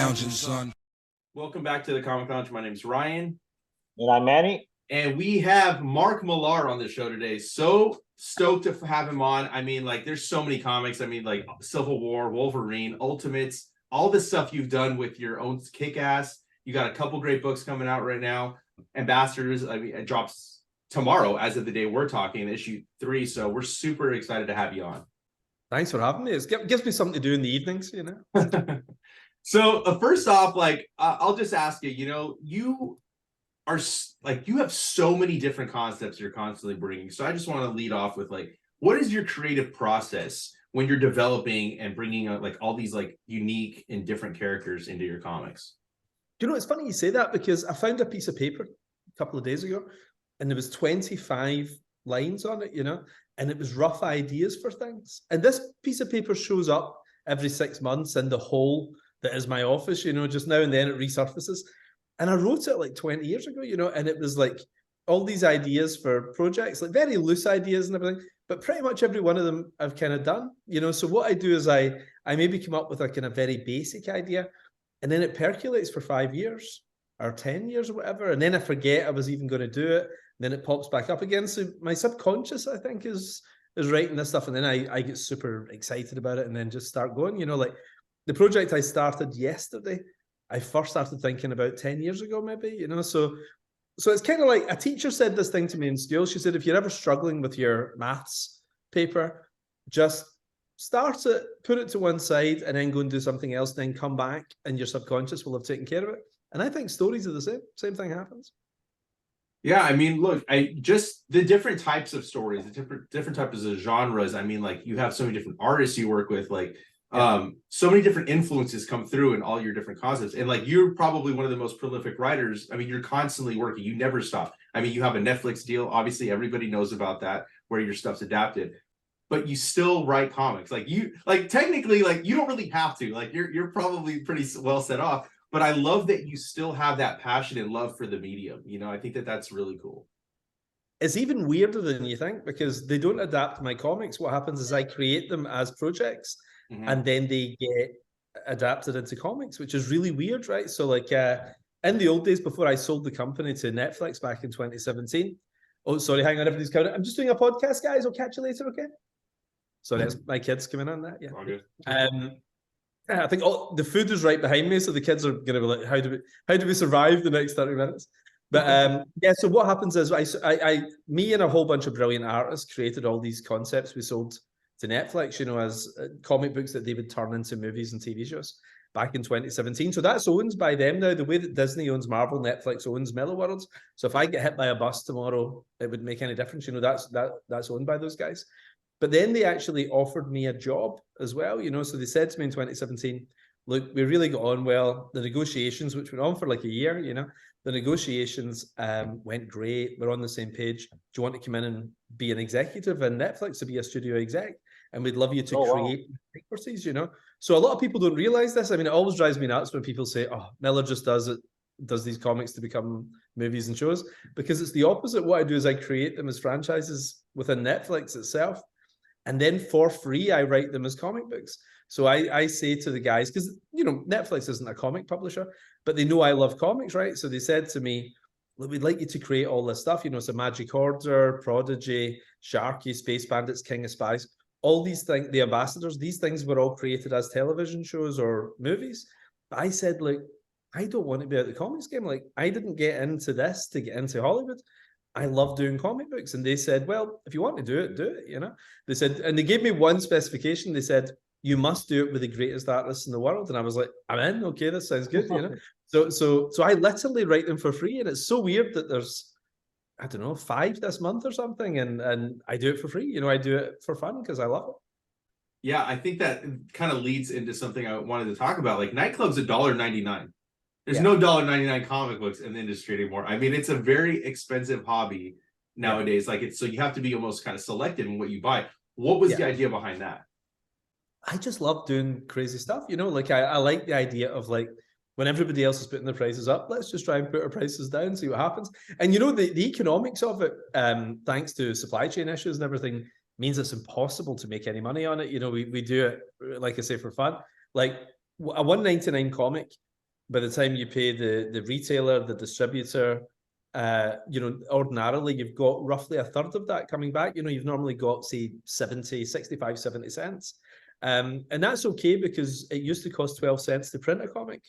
lounging, son. Welcome back to the Comic Lounge. My name's Ryan. And I'm Manny. And we have Mark Millar on the show today. So stoked to have him on. I mean, like, there's so many comics. I mean, like Civil War, Wolverine, Ultimates, all the stuff you've done with your own Kick-Ass. You got a couple great books coming out right now. Ambassadors, I mean, it drops tomorrow as of the day we're talking, issue 3. So we're super excited to have you on. Thanks for having me. It gives me something to do in the evenings, you know. So first off, like, I'll just ask you, you are like, you have so many different concepts you're constantly bringing. So I just want to lead off with, like, what is your creative process when you're developing and bringing out, like, all these, like, unique and different characters into your comics? Do you know, it's funny you say that, because I found a piece of paper a couple of days ago and there was 25 lines on it, you know, and it was rough ideas for things. And this piece of paper shows up every 6 months in the hole that is my office, you know, just now and then it resurfaces. And I wrote it like 20 years ago, you know, and it was like all these ideas for projects, like very loose ideas and everything, but pretty much every one of them I've kind of done, you know. So what I do is I maybe come up with a kind of very basic idea, and then it percolates for 5 years or 10 years or whatever. And then I forget I was even going to do it. And then it pops back up again. So my subconscious, I think, is writing this stuff. And then I get super excited about it and then just start going, you know, like the project I started yesterday, I first started thinking about 10 years ago, maybe, you know. So it's kind of like a teacher said this thing to me in school. She said, if you're ever struggling with your maths paper, just start it, put it to one side, and then go and do something else, then come back, and your subconscious will have taken care of it. And I think stories are the same thing happens. Yeah, I mean, look, just the different types of stories, the different types of genres. I mean, like, you have so many different artists you work with, like, so many different influences come through in all your different concepts. And, like, you're probably one of the most prolific writers. I mean, you're constantly working, you never stop. I mean, you have a Netflix deal, obviously everybody knows about that, where your stuff's adapted, but you still write comics. Like, technically, like, you don't really have to, like, you're probably pretty well set off, but I love that you still have that passion and love for the medium. You know, I think that that's really cool. It's even weirder than you think, because they don't adapt my comics. What happens is I create them as projects, and then they get adapted into comics, which is really weird, right? So, like, in the old days, before I sold the company to Netflix back in 2017. Oh, sorry, hang on, everybody's coming. I'm just doing a podcast, guys. I'll catch you later, okay? Sorry, that's my kids coming on that. Yeah. All good. I think the food is right behind me, so the kids are going to be like, how do we survive the next 30 minutes? But yeah, so what happens is me and a whole bunch of brilliant artists created all these concepts we sold to Netflix, you know, as comic books that they would turn into movies and TV shows back in 2017. So that's owned by them now, the way that Disney owns Marvel, Netflix owns Millarworld. So if I get hit by a bus tomorrow, it would make any difference, you know. That's owned by those guys. But then they actually offered me a job as well, you know. So they said to me in 2017, look, we really got on well. The negotiations, which went on for like a year, you know, the negotiations went great. We're on the same page. Do you want to come in and be an executive in Netflix, to be a studio exec? And we'd love you to create expertise, you know. So a lot of people don't realize this. I mean, it always drives me nuts when people say, oh, Millar just does these comics to become movies and shows, because it's the opposite. What I do is I create them as franchises within Netflix itself. And then for free, I write them as comic books. So I say to the guys, because, you know, Netflix isn't a comic publisher, but they know I love comics, right? So they said to me, look, we'd like you to create all this stuff. You know, so Magic Order, Prodigy, Sharky, Space Bandits, King of Spies, all these things, the Ambassadors, these things were all created as television shows or movies. But I said, look, I don't want to be out of the comics game. Like, I didn't get into this to get into Hollywood. I love doing comic books. And they said, well, if you want to do it, you know. They said, and they gave me one specification. They said, you must do it with the greatest artists in the world. And I was like, I'm in. Okay, this sounds good, you know. So I literally write them for free. And it's so weird that there's, I don't know, 5 this month or something. And I do it for free. You know, I do it for fun because I love it. Yeah, I think that kind of leads into something I wanted to talk about. Like, Nightclub's $1.99. There's no $1.99 comic books in the industry anymore. I mean, it's a very expensive hobby nowadays. Like, so you have to be almost kind of selective in what you buy. What was the idea behind that? I just love doing crazy stuff, you know. Like, I like the idea of, like, when everybody else is putting their prices up, let's just try and put our prices down, see what happens. And, you know, the economics of it, thanks to supply chain issues and everything, means it's impossible to make any money on it. You know, we do it, like I say, for fun. Like, a $1.99 comic by the time you pay the retailer, the distributor, ordinarily you've got roughly a third of that coming back. You've normally got, say, 65, 70 cents. And that's okay because it used to cost 12 cents to print a comic.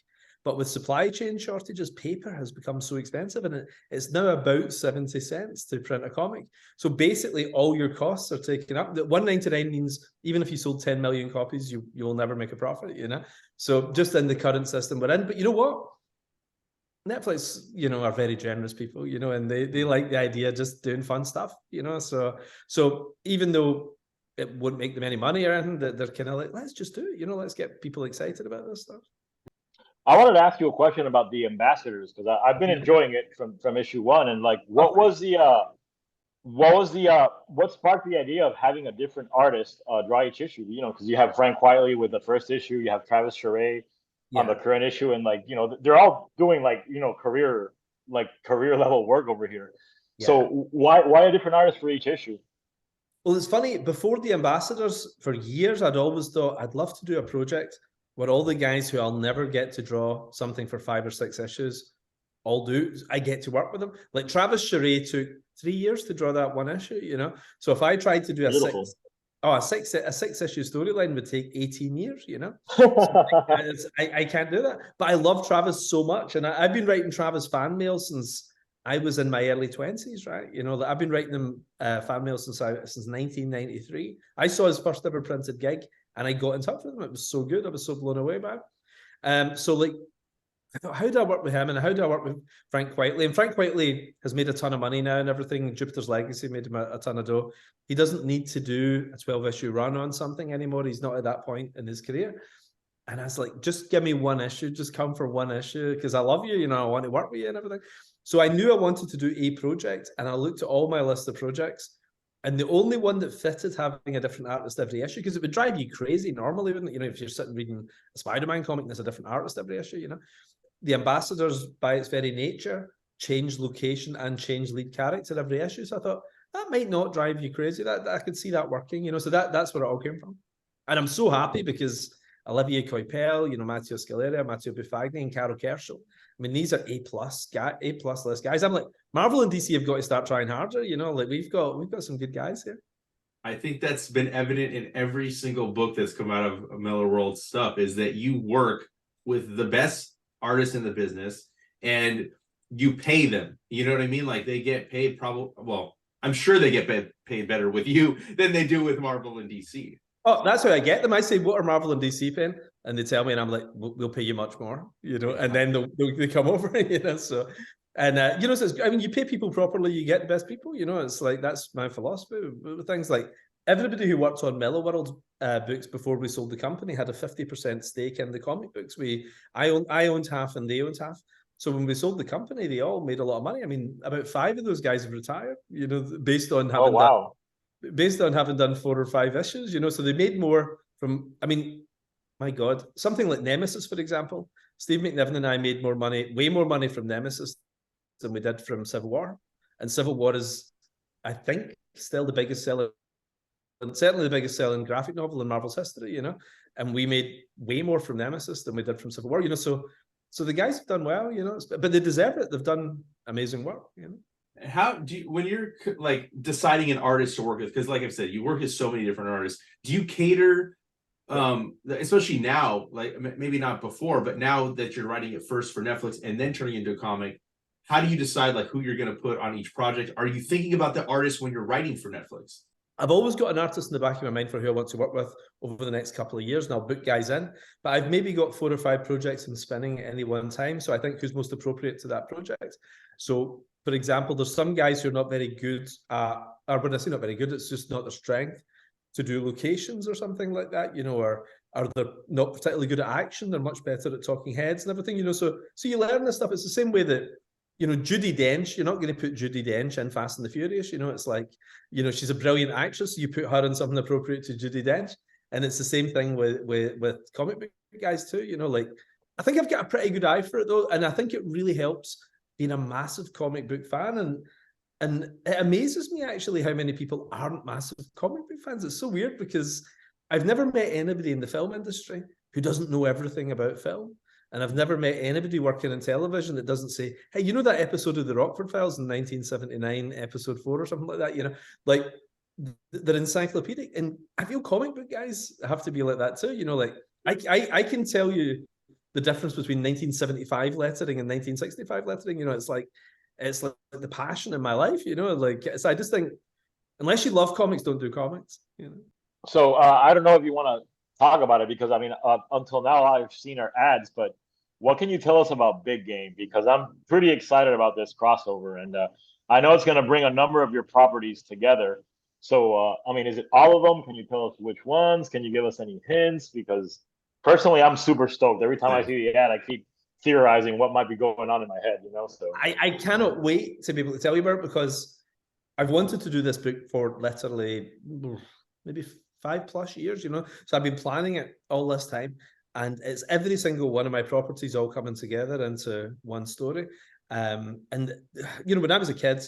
But with supply chain shortages, paper has become so expensive, and it's now about 70 cents to print a comic. So basically, all your costs are taken up. That $1.99 means even if you sold 10 million copies, you will never make a profit. So just in the current system we're in. But you know what? Netflix, are very generous people, and they like the idea of just doing fun stuff, So even though it won't make them any money or anything, they're kind of like, let's just do it, let's get people excited about this stuff. I wanted to ask you a question about the ambassadors, because I've been enjoying it from issue 1, and like, what sparked the idea of having a different artist draw each issue? Because you have Frank Quitely with the first issue, you have Travis Charest on the current issue, and like, they're all doing like, career level work over here. Yeah. So why a different artist for each issue? Well, it's funny, before the ambassadors, for years I'd always thought I'd love to do a project where all the guys who I'll never get to draw something for 5 or 6 issues all do. I get to work with them. Like Travis Charest took 3 years to draw that one issue, So if I tried to do a six issue storyline would take 18 years, So I can't do that. But I love Travis so much, and I've been writing Travis fan mail since I was in my early 20s, right? I've been writing them fan mail since 1993. I saw his first ever printed gig, and I got in touch with him. It was so good. I was so blown away by it. So like, I thought, how do I work with him, and how do I work with Frank Quitely? And Frank Quitely has made a ton of money now and everything. Jupiter's Legacy made him a ton of dough. He doesn't need to do a 12-issue run on something anymore. He's not at that point in his career. And I was like, just give me one issue. Just come for one issue because I love you. I want to work with you and everything. So I knew I wanted to do a project, and I looked at all my list of projects. And the only one that fitted having a different artist every issue, because it would drive you crazy normally, wouldn't it? If you're sitting reading a Spider-Man comic, there's a different artist every issue, The ambassadors, by its very nature, change location and change lead character every issue. So I thought, that might not drive you crazy. That I could see that working, So that's where it all came from. And I'm so happy because Olivier Coipel, Matteo Scalera, Matteo Buffagni, and Carol Kershaw. I mean, these are A+ list guys. I'm like, Marvel and DC have got to start trying harder. Like we've got some good guys here. I think that's been evident in every single book that's come out of Millarworld stuff, is that you work with the best artists in the business and you pay them. You know what I mean? Like they get paid I'm sure they get paid better with you than they do with Marvel and DC. Oh, that's how I get them. I say, what are Marvel and DC paying? And they tell me, and I'm like, we'll pay you much more, and then they come over, so. And, so you pay people properly, you get the best people, it's like, that's my philosophy. Things like everybody who worked on Millarworld books before we sold the company had a 50% stake in the comic books. I owned half and they owned half. So when we sold the company, they all made a lot of money. I mean, about 5 of those guys have retired, based on having done 4 or 5 issues, so they made more from, my God, something like Nemesis, for example. Steve McNiven and I made way more money from Nemesis than we did from Civil War. And Civil War is, I think, still the biggest selling, and certainly the biggest selling graphic novel in Marvel's history, and we made way more from Nemesis than we did from Civil War, so the guys have done well, but they deserve it. They've done amazing work, How do you, when you're like deciding an artist to work with, because like I've said, you work with so many different artists, do you cater, especially now, like maybe not before, but now that you're writing it first for Netflix and then turning into a comic, how do you decide like who you're going to put on each project? Are you thinking about the artist when you're writing for Netflix? I've always got an artist in the back of my mind for who I want to work with over the next couple of years, and I'll book guys in. But I've maybe got 4 or 5 projects I'm spinning at any one time, so I think who's most appropriate to that project. So, for example, there's some guys who are not very good at, or when I say not very good, it's just not their strength to do locations or something like that, or they're not particularly good at action. They're much better at talking heads and everything, so you learn this stuff. It's the same way that, Judi Dench, you're not going to put Judi Dench in Fast and the Furious, it's like, she's a brilliant actress, so you put her in something appropriate to Judi Dench. And it's the same thing with comic book guys too, like, I think I've got a pretty good eye for it though, and I think it really helps being a massive comic book fan. And it amazes me actually how many people aren't massive comic book fans. It's so weird because I've never met anybody in the film industry who doesn't know everything about film. And I've never met anybody working in television that doesn't say, hey, you know that episode of the Rockford Files in 1979, episode 4 or something like that, you know, like they're encyclopedic. And I feel comic book guys have to be like that too, you know, like I can tell you the difference between 1975 lettering and 1965 lettering, you know, it's like the passion in my life, you know, like, so I just think, unless you love comics, don't do comics, you know. So I don't know if you want to talk about it, because I mean, until now I've seen our ads, but what can you tell us about Big Game? Because I'm pretty excited about this crossover, and I know it's going to bring a number of your properties together. So I mean, is it all of them? Can you tell us which ones? Can you give us any hints? Because personally, I'm super stoked. Every time I see the ad, I keep theorizing what might be going on in my head, you know. So I cannot wait to be able to tell you about it, because I've wanted to do this book for literally maybe 5+ years, you know. So I've been planning it all this time, and it's every single one of my properties all coming together into one story. And you know, when I was a kid,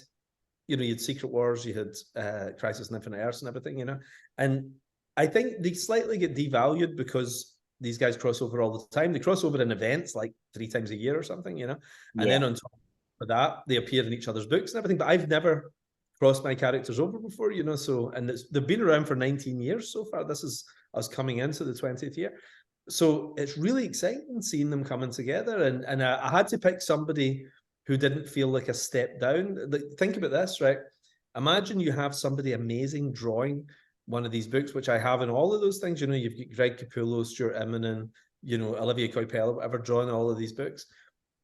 you know, you had Secret Wars, you had Crisis on Infinite Earths and everything, you know. And I think they slightly get devalued because these guys cross over all the time. They cross over in events like 3 times a year or something, you know. And then on top of that, they appear in each other's books and everything. But I've never crossed my characters over before, you know. So, and they've been around for 19 years so far. This is us coming into the 20th year. So it's really exciting seeing them coming together. And I had to pick somebody who didn't feel like a step down. Like, think about this, right? Imagine you have somebody amazing drawing one of these books, which I have in all of those things. You know, you've got Greg Capullo, Stuart Immonen, you know, Olivia Coipel, whatever, drawing all of these books.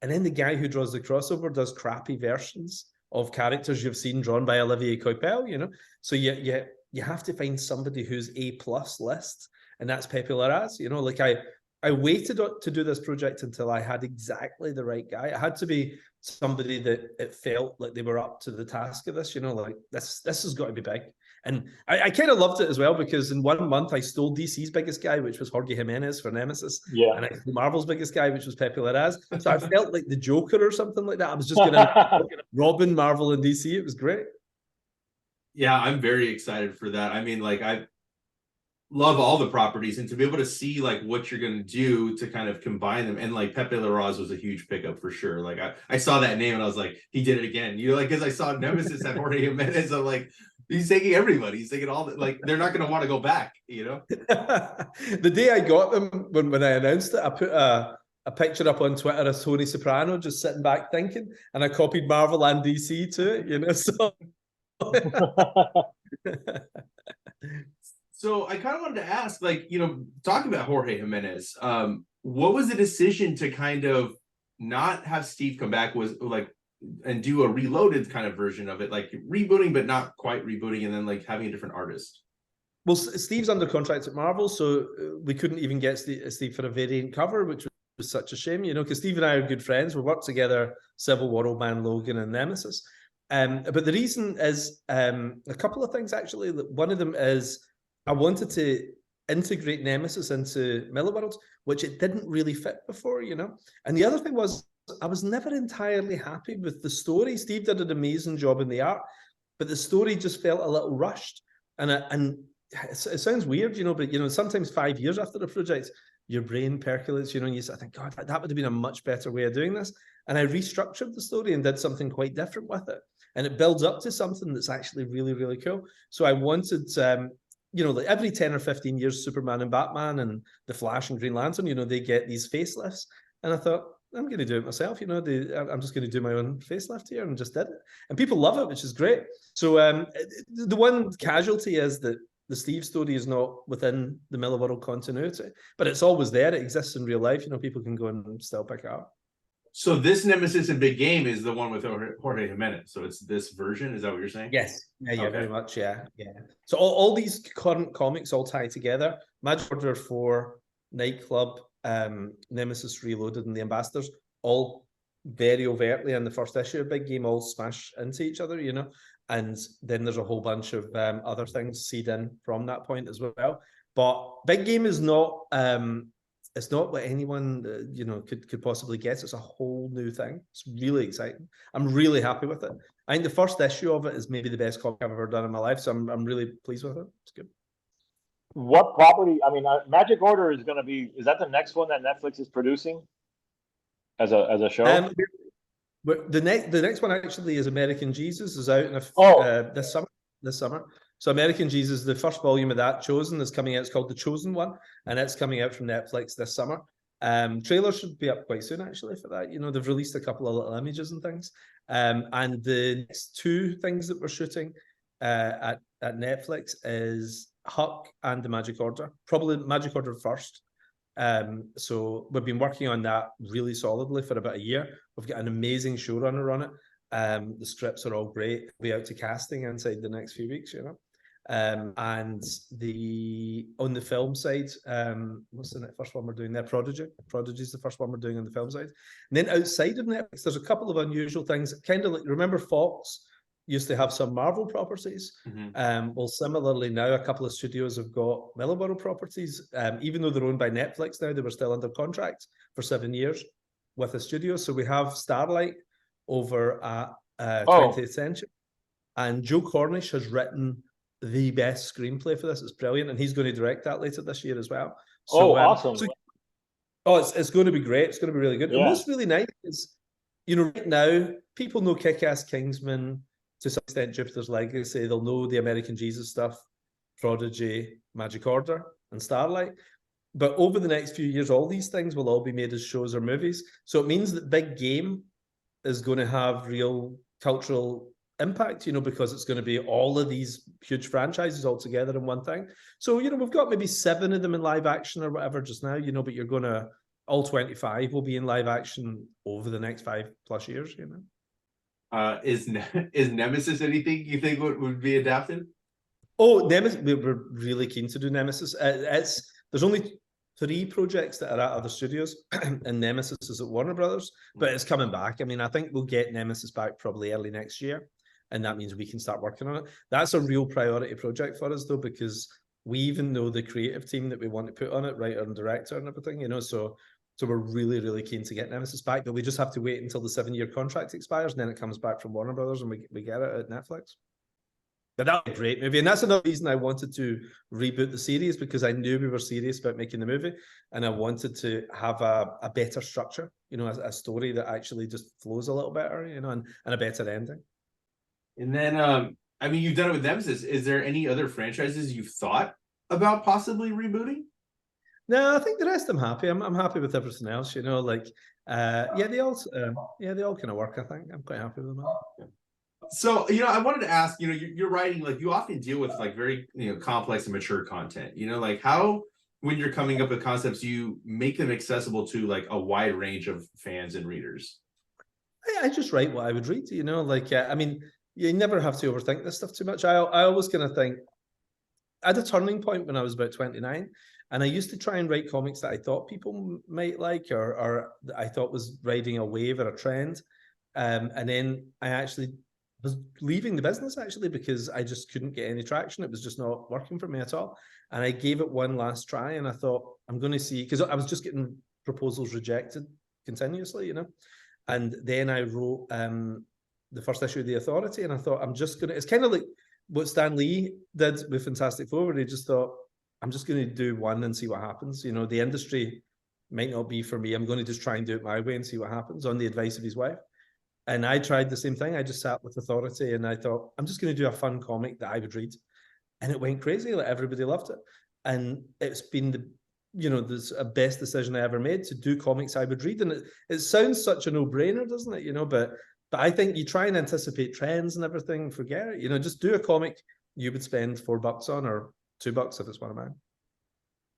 And then the guy who draws the crossover does crappy versions of characters you've seen drawn by Olivia Coipel, you know? So you have to find somebody who's A+ list, and that's Pepe Larraz, you know? Like, I waited to do this project until I had exactly the right guy. It had to be somebody that it felt like they were up to the task of this, you know, like this has got to be big. And I kind of loved it as well, because in 1 month I stole DC's biggest guy, which was Jorge Jimenez for Nemesis. Yeah. And I stole Marvel's biggest guy, which was Pepe Larraz. So I felt like the Joker or something like that. I was just going to Robin, Marvel, and DC. It was great. Yeah, I'm very excited for that. I mean, like, I love all the properties, and to be able to see like what you're going to do to kind of combine them. And like Pepe Larraz was a huge pickup for sure. Like I saw that name and I was like, he did it again, you know, like, because I saw Nemesis at Jorge Jimenez. I'm like, he's taking everybody, he's taking all the, like, they're not going to want to go back, you know. The day I got them, when I announced it, I put a picture up on Twitter of Tony Soprano just sitting back thinking, and I copied Marvel and DC to it, you know. So I kind of wanted to ask, like, you know, talking about Jorge Jimenez, what was the decision to kind of not have Steve come back, was like, and do a reloaded kind of version of it, like rebooting but not quite rebooting, and then like having a different artist? Well, Steve's under contract at Marvel, so we couldn't even get Steve for a variant cover, which was such a shame, you know, because Steve and I are good friends. We worked together, Civil War, Old Man Logan, and Nemesis. But the reason is a couple of things, actually. One of them is I wanted to integrate Nemesis into Millarworld, which it didn't really fit before, you know. And the other thing was, I was never entirely happy with the story. Steve did an amazing job in the art, but the story just felt a little rushed. And it sounds weird, you know, but, you know, sometimes 5 years after the project, your brain percolates, you know, and you think, God, that would have been a much better way of doing this. And I restructured the story and did something quite different with it. And it builds up to something that's actually really, really cool. So I wanted, you know, like every 10 or 15 years, Superman and Batman and the Flash and Green Lantern, you know, they get these facelifts. And I thought, I'm going to do it myself, you know, I'm just going to do my own facelift here, and just did it. And people love it, which is great. So the one casualty is that the Steve story is not within the Millarworld continuity, but it's always there. It exists in real life. You know, people can go and still pick it up. So this Nemesis in Big Game is the one with Jorge Jimenez. So it's this version. Is that what you're saying? Yes. Yeah, okay. Very much. Yeah. So all these current comics all tie together. Magic Order 4, Nightclub, Nemesis Reloaded, and the Ambassadors, all very overtly in the first issue of Big Game, all smash into each other, you know. And then there's a whole bunch of other things seed in from that point as well. But Big Game is not it's not what anyone you know could possibly guess. It's a whole new thing. It's really exciting. I'm really happy with it. I think the first issue of it is maybe the best comic I've ever done in my life. So I'm really pleased with it. It's good. What property? I mean, Magic Order is going to be. Is that the next one that Netflix is producing? as a show? But the next one actually is American Jesus, is out in this summer. So American Jesus, the first volume of that, Chosen, is coming out. It's called The Chosen One, and it's coming out from Netflix this summer. Trailer should be up quite soon, actually, for that. You know, they've released a couple of little images and things. And the next two things that we're shooting at Netflix is Huck and the Magic Order. Probably Magic Order first. So we've been working on that really solidly for about a year. We've got an amazing showrunner on it. The scripts are all great. We'll be out to casting inside the next few weeks, you know. And on the film side, what's the first one we're doing there? Prodigy is the first one we're doing on the film side. And then outside of Netflix, there's a couple of unusual things, kind of like, remember Fox used to have some Marvel properties. Well, similarly now a couple of studios have got Millarworld properties. Even though they're owned by Netflix now, they were still under contract for 7 years with the studio. So we have Starlight over at 20th Century, and Joe Cornish has written the best screenplay for this. It's brilliant, and he's going to direct that later this year as well. So, awesome! It's going to be great. It's going to be really good. And what's really nice is, you know, right now people know Kick-Ass, Kingsman, to some extent Jupiter's Legacy. They'll know the American Jesus stuff, Prodigy, Magic Order, and Starlight. But over the next few years, all these things will all be made as shows or movies. So it means that Big Game is going to have real cultural impact, you know, because it's going to be all of these huge franchises all together in one thing. So, you know, we've got maybe 7 of them in live action or whatever just now, you know, but you're going to, all 25 will be in live action over the next 5+ years, you know. Is Nemesis anything you think would be adapted? Oh, Nemesis, we're really keen to do Nemesis. There's only 3 projects that are at other studios, and Nemesis is at Warner Brothers, but it's coming back. I mean, I think we'll get Nemesis back probably early next year, and that means we can start working on it. That's a real priority project for us, though, because we even know the creative team that we want to put on it, writer and director and everything, you know, so we're really, really keen to get Nemesis back, but we just have to wait until the 7-year contract expires, and then it comes back from Warner Brothers, and we get it at Netflix. But that would be a great movie, and that's another reason I wanted to reboot the series, because I knew we were serious about making the movie, and I wanted to have a better structure, you know, a story that actually just flows a little better, you know, and a better ending. And then, I mean, you've done it with Nemesis. Is there any other franchises you've thought about possibly rebooting? No, I think the rest I'm happy. I'm happy with everything else, you know, like, they all kind of work, I think. I'm quite happy with them all. Yeah. So, you know, I wanted to ask, you know, you're writing, like, you often deal with like very, you know, complex and mature content, you know, like how, when you're coming up with concepts, you make them accessible to like a wide range of fans and readers. I just write what I would read, you know, like, I mean, you never have to overthink this stuff too much. I always kind of think, I had a turning point when I was about 29, and I used to try and write comics that I thought people might like, or that I thought was riding a wave or a trend. And then I actually was leaving the business, actually, because I just couldn't get any traction. It was just not working for me at all. And I gave it one last try, and I thought, I'm going to see, because I was just getting proposals rejected continuously, you know. And then I wrote the first issue of The Authority, and I thought, I'm just going to, it's kind of like what Stan Lee did with Fantastic Four, where he just thought, I'm just going to do one and see what happens. You know, the industry might not be for me. I'm going to just try and do it my way and see what happens, on the advice of his wife. And I tried the same thing. I just sat with Authority, and I thought, I'm just going to do a fun comic that I would read. And it went crazy. Like, everybody loved it. And it's been the, you know, the best decision I ever made, to do comics I would read. And it sounds such a no-brainer, doesn't it? You know, but I think you try and anticipate trends and everything, forget it. You know, just do a comic you would spend $4 on, or $2 if it's one of mine.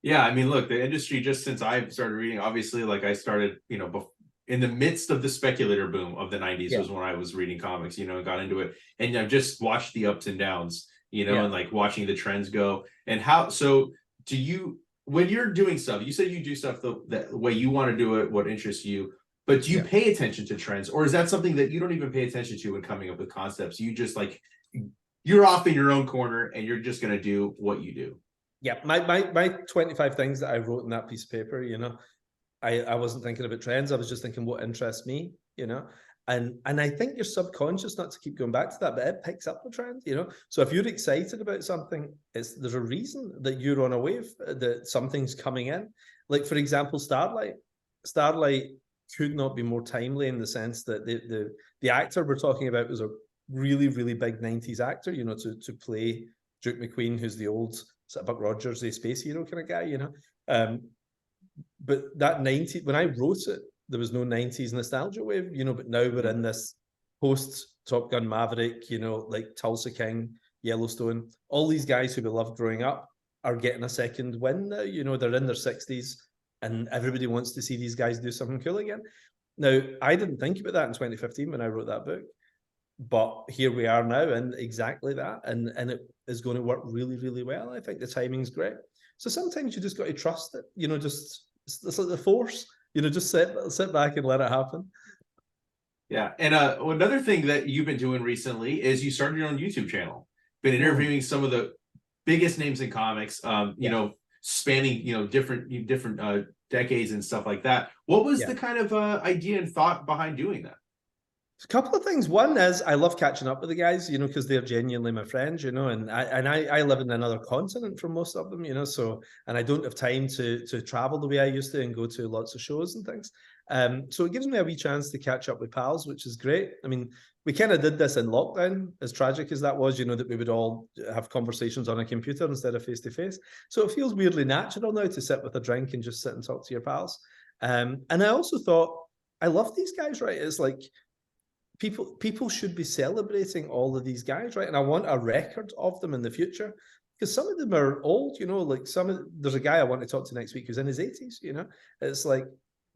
Yeah, I mean, look, the industry, just since I've started reading, obviously, like, I started, you know, in the midst of the speculator boom of the 90s was when I was reading comics, you know, and got into it. And I've just watched the ups and downs, you know, and like watching the trends go. And how, so do you, when you're doing stuff, you said you do stuff the way you want to do it, what interests you, but do you pay attention to trends, or is that something that you don't even pay attention to when coming up with concepts? You just, like, you're off in your own corner and you're just going to do what you do? Yeah, my 25 things that I wrote in that piece of paper, you know, I wasn't thinking about trends. I was just thinking what interests me, you know, and I think you're subconscious, not to keep going back to that, but it picks up the trend, you know. So if you're excited about something, there's a reason that you're on a wave, that something's coming in. Like, for example, Starlight could not be more timely in the sense that the actor we're talking about was a really, really big 90s actor, you know, to play Duke McQueen, who's the old sort of Buck Rogers, the space hero kind of guy, you know. But that 90, when I wrote it, there was no 90s nostalgia wave, you know, but now we're in this post Top Gun Maverick, you know, like Tulsa King, Yellowstone, all these guys who we loved growing up are getting a second win now, you know, they're in their 60s and everybody wants to see these guys do something cool again. Now, I didn't think about that in 2015 when I wrote that book, but here we are now in exactly that, and it is going to work really, really well. I think the timing's great. So sometimes you just got to trust it, you know, just it's like the force, you know, just sit back and let it happen. Yeah, and another thing that you've been doing recently is you started your own YouTube channel. Been interviewing some of the biggest names in comics, you know, spanning, you know, different decades and stuff like that. What was the kind of idea and thought behind doing that? A couple of things. One is I love catching up with the guys, you know, because they're genuinely my friends, you know, and I live in another continent for most of them, you know, so, and I don't have time to travel the way I used to and go to lots of shows and things. So it gives me a wee chance to catch up with pals, which is great. I mean, we kind of did this in lockdown, as tragic as that was, you know, that we would all have conversations on a computer instead of face to face. So it feels weirdly natural now to sit with a drink and just sit and talk to your pals. And I also thought, I love these guys, right? It's like, people should be celebrating all of these guys, right? And I want a record of them in the future because some of them are old, you know, like there's a guy I want to talk to next week who's in his 80s, you know. It's like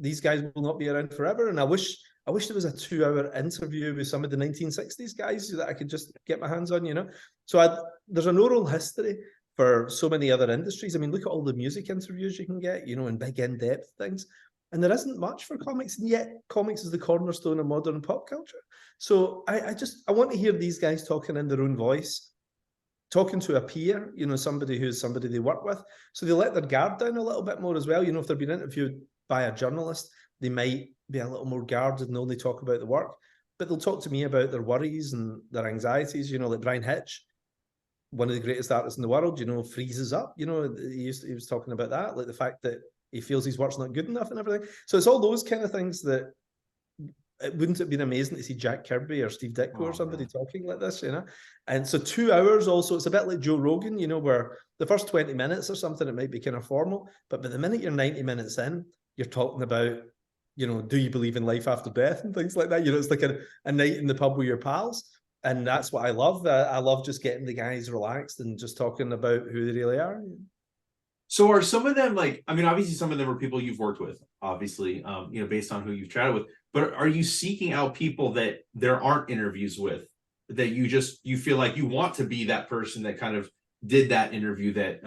these guys will not be around forever. And I wish there was a 2-hour interview with some of the 1960s guys that I could just get my hands on, you know. So there's an oral history for so many other industries. I mean, look at all the music interviews you can get, you know, and big in-depth things. And there isn't much for comics, and yet comics is the cornerstone of modern pop culture. So I want to hear these guys talking in their own voice, talking to a peer, you know, somebody they work with. So they let their guard down a little bit more as well. You know, if they're being interviewed by a journalist, they might be a little more guarded and only talk about the work, but they'll talk to me about their worries and their anxieties, you know, like Brian Hitch, one of the greatest artists in the world, you know, freezes up, you know, he was talking about that, like the fact that he feels his work's not good enough and everything. So it's all those kind of things that wouldn't it have been amazing to see Jack Kirby or Steve Ditko or somebody talking like this, you know? And so 2 hours also, it's a bit like Joe Rogan, you know, where the first 20 minutes or something, it might be kind of formal, but by the minute you're 90 minutes in, you're talking about, you know, do you believe in life after death and things like that? You know, it's like a night in the pub with your pals. And that's what I love. I love just getting the guys relaxed and just talking about who they really are. So are some of them like, I mean, obviously some of them are people you've worked with, obviously, you know, based on who you've chatted with, but are you seeking out people that there aren't interviews with, that you feel like you want to be that person that kind of did that interview that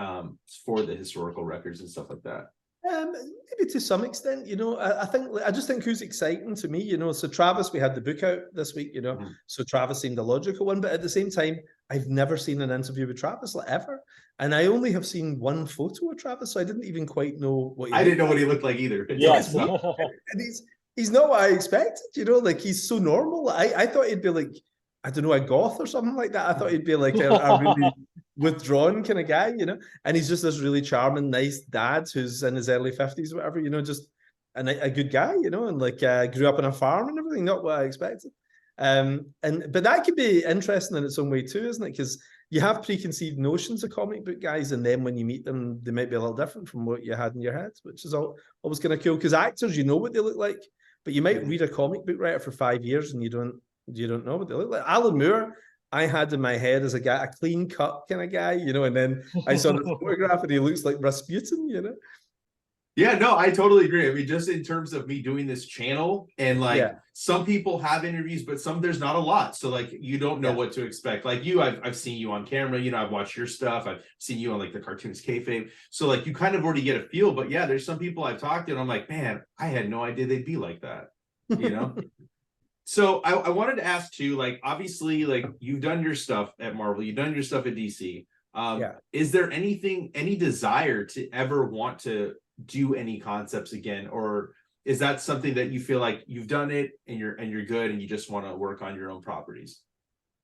for the historical records and stuff like that? Maybe to some extent, you know, I just think who's exciting to me, you know, so Travis, we had the book out this week, you know, so Travis seemed a logical one, but at the same time, I've never seen an interview with Travis like ever. And I only have seen one photo of Travis, so I didn't even quite know what I didn't know what he looked like either. Yes. And he's not what I expected, you know, like he's so normal. I thought he'd be like, I don't know, a goth or something like that. I thought he'd be like a really withdrawn kind of guy, you know, and he's just this really charming, nice dad who's in his early 50s, whatever, you know, just a good guy, you know, and like grew up on a farm and everything, not what I expected. But that could be interesting in its own way too, isn't it? Because you have preconceived notions of comic book guys, and then when you meet them, they might be a little different from what you had in your head, which is always kind of cool. Because actors, you know what they look like, but you might read a comic book writer for 5 years and you don't know what they look like. Alan Moore, I had in my head as a guy, a clean cut kind of guy, you know, and then I saw the photograph and he looks like Rasputin, you know. Yeah, no, I totally agree. I mean, just in terms of me doing this channel and like some people have interviews, but some there's not a lot. So like you don't know what to expect. Like you, I've seen you on camera, you know, I've watched your stuff. I've seen you on like the Cartoons Kayfabe. So like you kind of already get a feel, but yeah, there's some people I've talked to and I'm like, man, I had no idea they'd be like that, you know? So I wanted to ask too, like, obviously, like you've done your stuff at Marvel, you've done your stuff at DC. Is there any desire to ever want to do any concepts again, or is that something that you feel like you've done it and you're good and you just want to work on your own properties?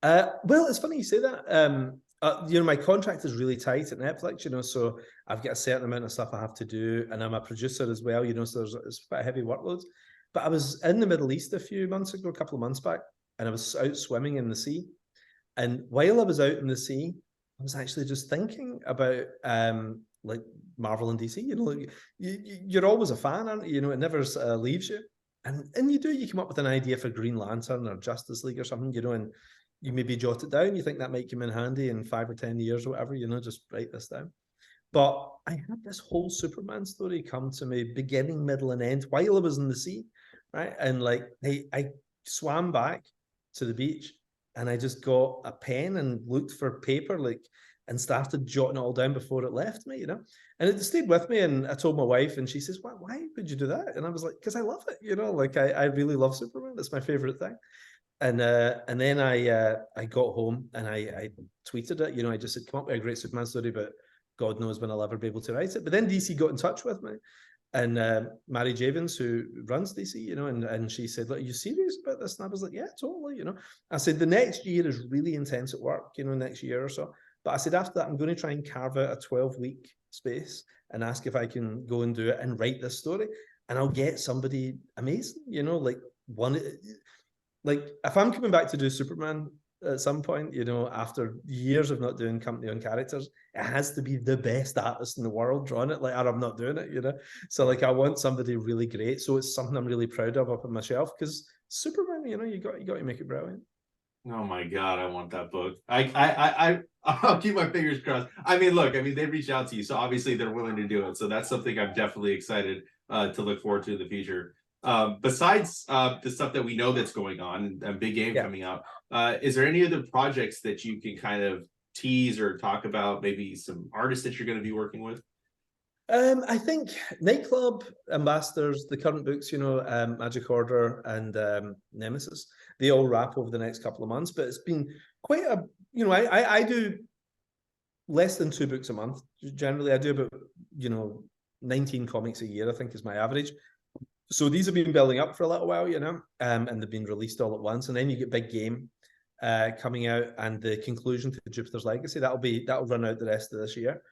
Well, it's funny you say that. You know, my contract is really tight at Netflix, you know, so I've got a certain amount of stuff I have to do, and I'm a producer as well, you know, so it's quite a heavy workload. But I was in the Middle East a few months ago, a couple of months back, and I was out swimming in the sea. And while I was out in the sea, I was actually just thinking about like Marvel and DC. You know, like, you're always a fan, aren't you? You know, it never leaves you. And you come up with an idea for Green Lantern or Justice League or something, you know, and you maybe jot it down. You think that might come in handy in 5 or 10 years or whatever, you know, just write this down. But I had this whole Superman story come to me, beginning, middle, and end, while I was in the sea, right? And like I swam back to the beach, and I just got a pen and looked for paper, like, and started jotting it all down before it left me, you know. And it stayed with me, and I told my wife, and she says, why would you do that? And I was like, because I love it, you know, like I really love Superman. It's my favorite thing. And then I got home and I tweeted it, you know. I just said, come up with a great Superman story, but God knows when I'll ever be able to write it. But then DC got in touch with me, and Mary Javins, who runs DC, you know, and she said, look, are you serious about this? And I was like, yeah, totally, you know. I said, the next year is really intense at work, you know, next year or so. But I said, after that, I'm going to try and carve out a 12-week space and ask if I can go and do it and write this story. And I'll get somebody amazing, you know, like if I'm coming back to do Superman at some point, you know, after years of not doing company-owned characters, it has to be the best artist in the world drawing it, like, or I'm not doing it, you know. So like, I want somebody really great. So it's something I'm really proud of up on my shelf, because Superman, you know, you got to make it brilliant. Oh my God, I want that book. I'll keep my fingers crossed. I mean, look, I mean, they reached out to you, so obviously they're willing to do it. So that's something I'm definitely excited to look forward to in the future. Besides the stuff that we know that's going on, a big game coming out, is there any other projects that you can kind of tease or talk about? Maybe some artists that you're going to be working with? I think Nightclub, Ambassadors, the current books, you know, Magic Order and Nemesis, they all wrap over the next couple of months. But it's been quite a, you know, I do less than 2 books a month. Generally, I do about, you know, 19 comics a year, I think, is my average. So these have been building up for a little while, you know, and they've been released all at once. And then you get Big Game coming out, and the conclusion to Jupiter's Legacy. That'll run out the rest of this year.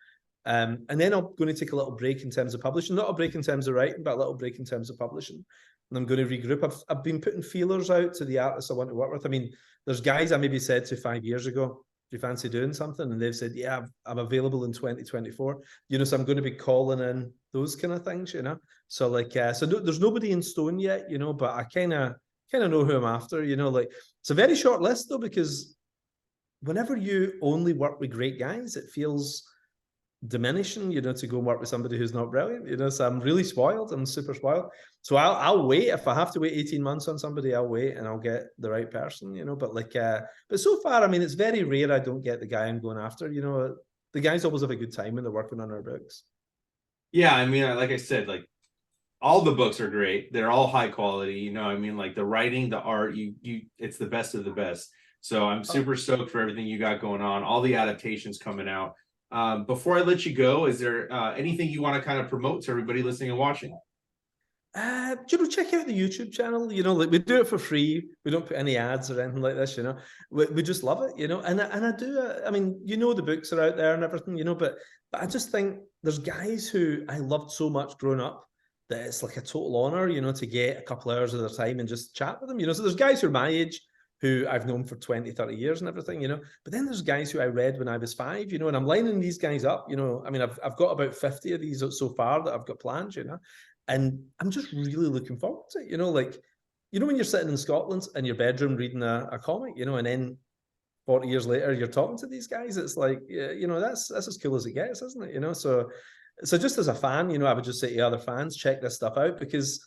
And then I'm going to take a little break in terms of publishing, not a break in terms of writing, but a little break in terms of publishing. And I'm going to regroup. I've been putting feelers out to the artists I want to work with. I mean, there's guys I maybe said to 5 years ago, do you fancy doing something? And they've said, yeah, I'm available in 2024. You know, so I'm going to be calling in those kind of things, you know. So like, there's nobody in stone yet, you know, but I kind of know who I'm after, you know. Like, it's a very short list though, because whenever you only work with great guys, it feels diminishing, you know, to go and work with somebody who's not brilliant, you know. So I'm really spoiled. I'm super spoiled. So I'll wait. If I have to wait 18 months on somebody, I'll wait and I'll get the right person, you know. But like, but so far, I mean, it's very rare I don't get the guy I'm going after, you know. The guys always have a good time when they're working on our books. Yeah, I mean, like I said, like, all the books are great. They're all high quality, you know. I mean, like, the writing, the art, it's the best of the best. So I'm super stoked for everything you got going on, all the adaptations coming out. Before I let you go, is there anything you want to kind of promote to everybody listening and watching? You know, check out the YouTube channel. You know, like, we do it for free. We don't put any ads or anything like this. You know, we just love it. You know, and I do. I mean, you know, the books are out there and everything. You know, but I just think there's guys who I loved so much growing up that it's like a total honor, you know, to get a couple hours of their time and just chat with them. You know, so there's guys who are my age who I've known for 20, 30 years and everything, you know. But then there's guys who I read when I was 5, you know, and I'm lining these guys up, you know. I mean, I've got about 50 of these so far that I've got planned, you know. And I'm just really looking forward to it, you know. Like, you know, when you're sitting in Scotland in your bedroom reading a comic, you know, and then 40 years later you're talking to these guys, it's like, you know, that's as cool as it gets, isn't it? You know, so just as a fan, you know, I would just say to other fans, check this stuff out, because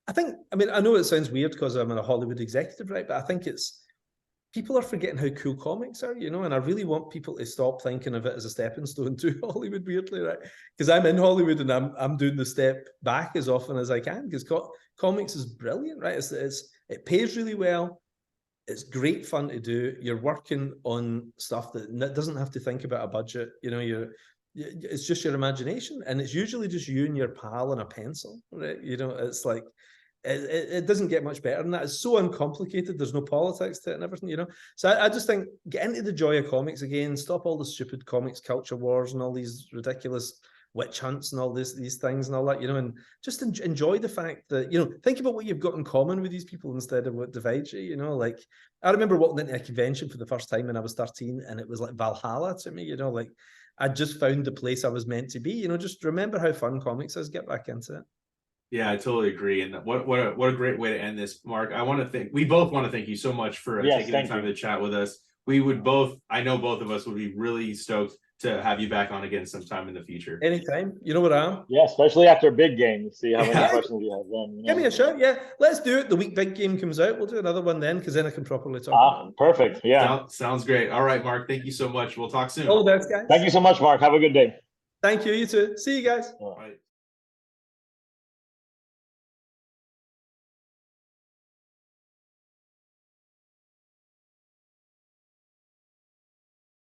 I mean, I know it sounds weird because I'm a Hollywood executive, right? But I think people are forgetting how cool comics are, you know, and I really want people to stop thinking of it as a stepping stone to Hollywood, weirdly, right? Because I'm in Hollywood and I'm doing the step back as often as I can, because comics is brilliant, right? It pays really well. It's great fun to do. You're working on stuff that doesn't have to think about a budget, you know. It's just your imagination, and it's usually just you and your pal and a pencil, right? You know, it's like, it doesn't get much better than that. It's so uncomplicated. There's no politics to it and everything, you know. So I just think, get into the joy of comics again. Stop all the stupid comics culture wars and all these ridiculous witch hunts and all these things and all that, you know, and just enjoy the fact that, you know, think about what you've got in common with these people instead of what divides you, you know. Like, I remember walking into a convention for the first time when I was 13, and it was like Valhalla to me, you know, like I just found the place I was meant to be, you know. Just remember how fun comics is, get back into it. Yeah, I totally agree. And what a great way to end this, Mark. We both want to thank you so much for taking the time to chat with us. We would both, I know both of us would be really stoked to have you back on again sometime in the future. Anytime. You know what I am. Yeah, especially after a big game. See how many questions you have then. You know? Give me a shout. Yeah, let's do it the week big game comes out. We'll do another one then, because then I can properly talk about it. Perfect. Yeah. Sounds great. All right, Mark. Thank you so much. We'll talk soon. All the best, guys. Thank you so much, Mark. Have a good day. Thank you. You too. See you guys. All right.